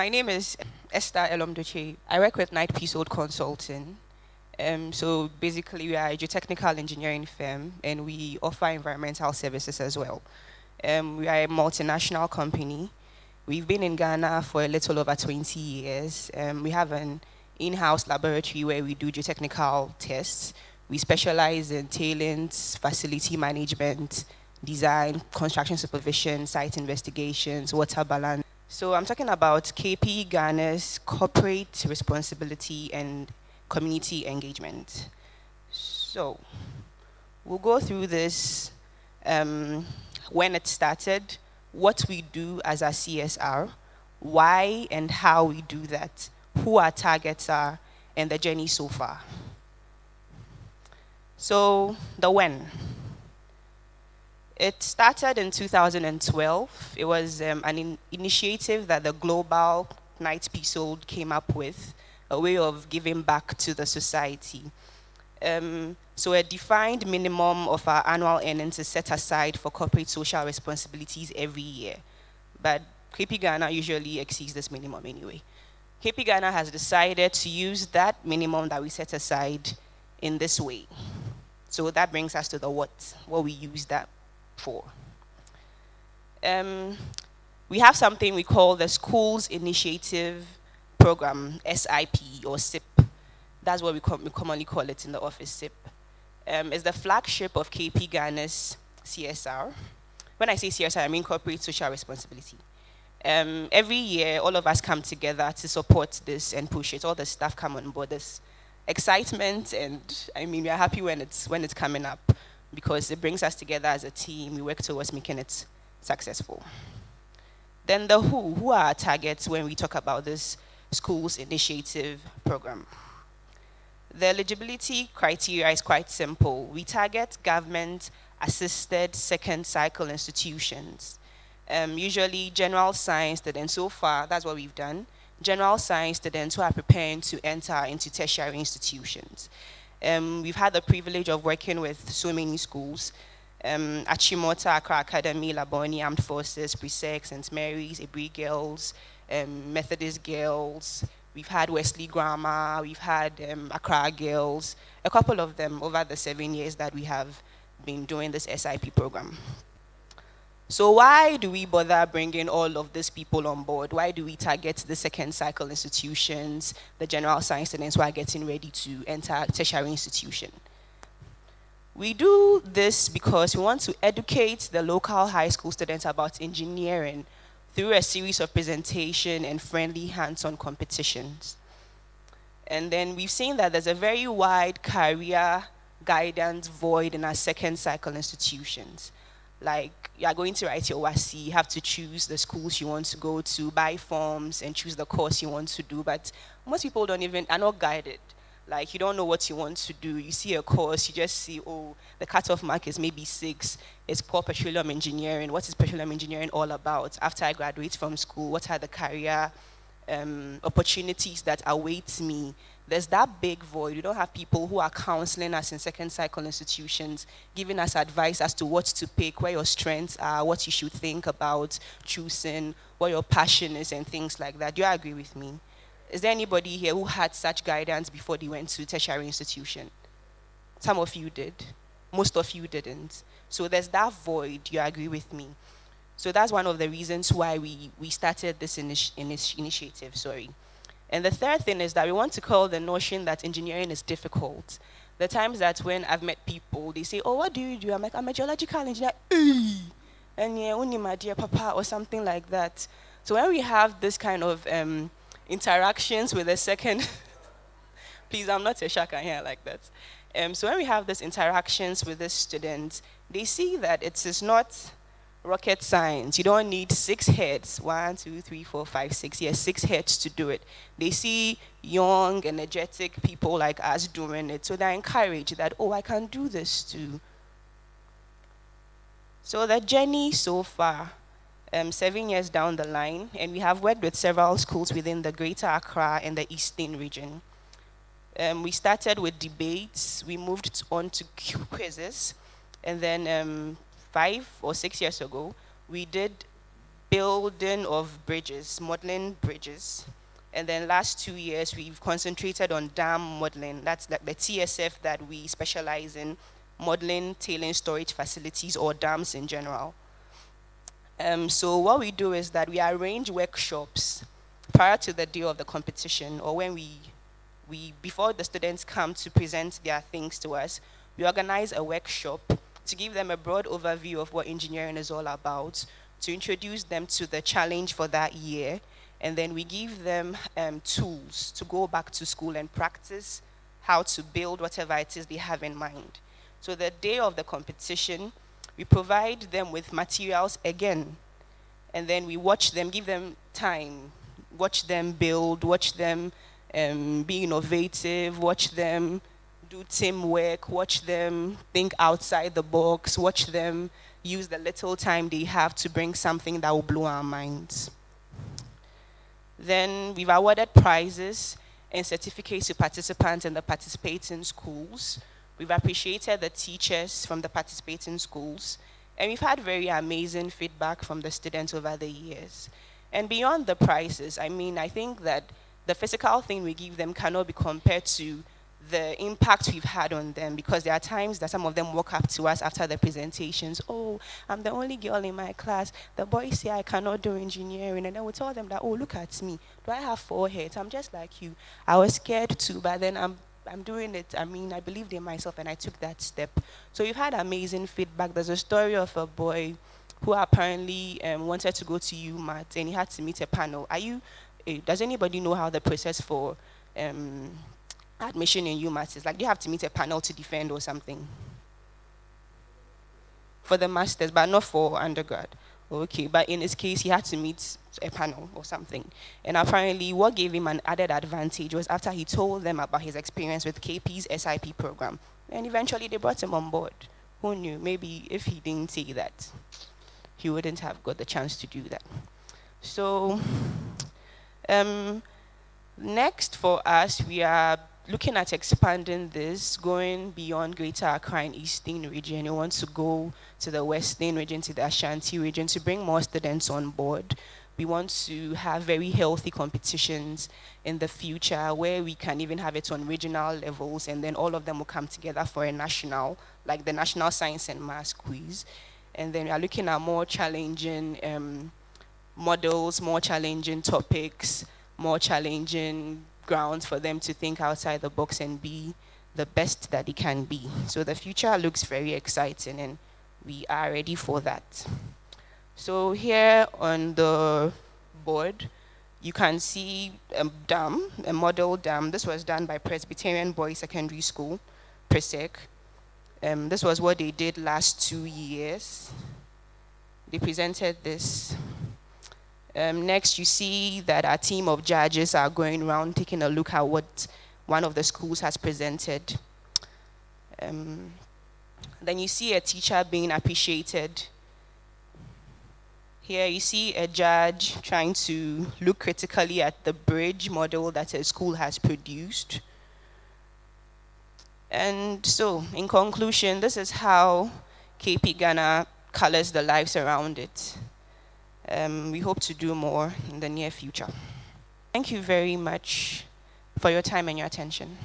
My name is Esther Dotse. I work with Knight Piesold Consulting. So basically, we are a geotechnical engineering firm, and we offer environmental services as well. We are a multinational company. We've been in Ghana for a little over 20 years. We have an in-house laboratory where we do geotechnical tests. We specialize in tailings, facility management, design, construction supervision, site investigations, water balance. So I'm talking about KP Ghana's corporate responsibility and community engagement. So we'll go through this, when it started, what we do as a CSR, why and how we do that, who our targets are, and the journey so far. So the when. It started in 2012. It was an initiative that the global Knight Piesold came up with, a way of giving back to the society. So a defined minimum of our annual earnings is set aside for corporate social responsibilities every year. But KP Ghana usually exceeds this minimum anyway. KP Ghana has decided to use that minimum that we set aside in this way. So that brings us to the what we use that for. We have something we call the Schools Initiative Program, SIP or SIP. That's what we commonly call it in the office, SIP. It's the flagship of KP Ghana's CSR. When I say CSR, I mean corporate social responsibility. Every year, all of us come together to support this and push it. All the staff come on board. This excitement, and I mean, we are happy when it's coming up, because it brings us together as a team. We work towards making it successful. Then the who are our targets when we talk about this schools initiative program. The eligibility criteria is quite simple. We target government-assisted second cycle institutions. Usually general science students, so far that's what we've done. General science students who are preparing to enter into tertiary institutions. We've had the privilege of working with so many schools. Achimota, Accra Academy, Laboni, Armed Forces, Presec, St. Mary's, Ibri Girls, Methodist Girls. We've had Wesley Grammar, we've had Accra Girls, a couple of them over the 7 years that we have been doing this SIP program. So why do we bother bringing all of these people on board? Why do we target the second cycle institutions, the general science students who are getting ready to enter tertiary institution? We do this because we want to educate the local high school students about engineering through a series of presentation and friendly hands-on competitions. And then we've seen that there's a very wide career guidance void in our second cycle institutions. Like, you are going to write your WAIC, you have to choose the schools you want to go to, buy forms, and choose the course you want to do. But most people are not guided. Like, you don't know what you want to do. You see a course, you just see, oh, the cutoff mark is maybe 6. It's called petroleum engineering. What is petroleum engineering all about? After I graduate from school, what are the career opportunities that await me? There's that big void. We don't have people who are counseling us in second cycle institutions, giving us advice as to what to pick, where your strengths are, what you should think about choosing, what your passion is, and things like that. Do you agree with me? Is there anybody here who had such guidance before they went to tertiary institution? Some of you did. Most of you didn't. So there's that void. You agree with me? So that's one of the reasons why we started this initiative, And the third thing is that we want to call the notion that engineering is difficult. The times that when I've met people, they say, oh, what do you do? I'm like, I'm a geological engineer. And yeah, only my dear papa, or something like that. So when we have this kind of interactions with the second, please, I'm not a shaka here like that. So when we have these interactions with the students, they see that it is not rocket science. You don't need 6 heads, 1, 2, 3, 4, 5, 6, yes, 6 heads to do it. They see young, energetic people like us doing it, so they're encouraged that, oh, I can do this too. So the journey so far, 7 years down the line, and we have worked with several schools within the Greater Accra and the Eastern region. We started with debates, we moved on to quizzes, and then 5 or 6 years ago, we did building of bridges, modeling bridges. And then last 2 years, we've concentrated on dam modeling. That's like the TSF that we specialize in, modeling tailing storage facilities or dams in general. So what we do is that we arrange workshops prior to the day of the competition, or when before the students come to present their things to us, we organize a workshop to give them a broad overview of what engineering is all about, to introduce them to the challenge for that year, and then we give them tools to go back to school and practice how to build whatever it is they have in mind. So the day of the competition, we provide them with materials again, and then we watch them, give them time, watch them build, watch them be innovative, watch them do teamwork, watch them think outside the box, watch them use the little time they have to bring something that will blow our minds. Then we've awarded prizes and certificates to participants in the participating schools. We've appreciated the teachers from the participating schools, and we've had very amazing feedback from the students over the years. And beyond the prizes, I mean, I think that the physical thing we give them cannot be compared to the impact we've had on them, because there are times that some of them walk up to us after the presentations, oh, I'm the only girl in my class, the boys say I cannot do engineering, and then we tell them that, oh, look at me, do I have 4 heads? I'm just like you. I was scared too, but then I'm doing it. I mean, I believed in myself and I took that step. So we've had amazing feedback. There's a story of a boy who apparently wanted to go to UMAT, and he had to meet a panel. Does anybody know how the process for admission in UMAT is? Like, do you have to meet a panel to defend or something? For the masters, but not for undergrad. Okay, but in his case, he had to meet a panel or something. And apparently, what gave him an added advantage was after he told them about his experience with KP's SIP program. And eventually, they brought him on board. Who knew? Maybe if he didn't say that, he wouldn't have got the chance to do that. So, next for us, we are looking at expanding this, going beyond Greater Accra and Eastern region. We want to go to the Western region, to the Ashanti region, to bring more students on board. We want to have very healthy competitions in the future where we can even have it on regional levels, and then all of them will come together for a national, like the National Science and Maths Quiz. And then we are looking at more challenging models, more challenging topics, more challenging grounds for them to think outside the box and be the best that they can be. So the future looks very exciting, and we are ready for that. So here on the board, you can see a dam, a model dam. This was done by Presbyterian Boys Secondary School, PRESEC. This was what they did last 2 years. They presented this. Next, you see that our team of judges are going around taking a look at what one of the schools has presented. Then you see a teacher being appreciated. Here you see a judge trying to look critically at the bridge model that a school has produced. And so, in conclusion, this is how KP Ghana colors the lives around it. We hope to do more in the near future. Thank you very much for your time and your attention.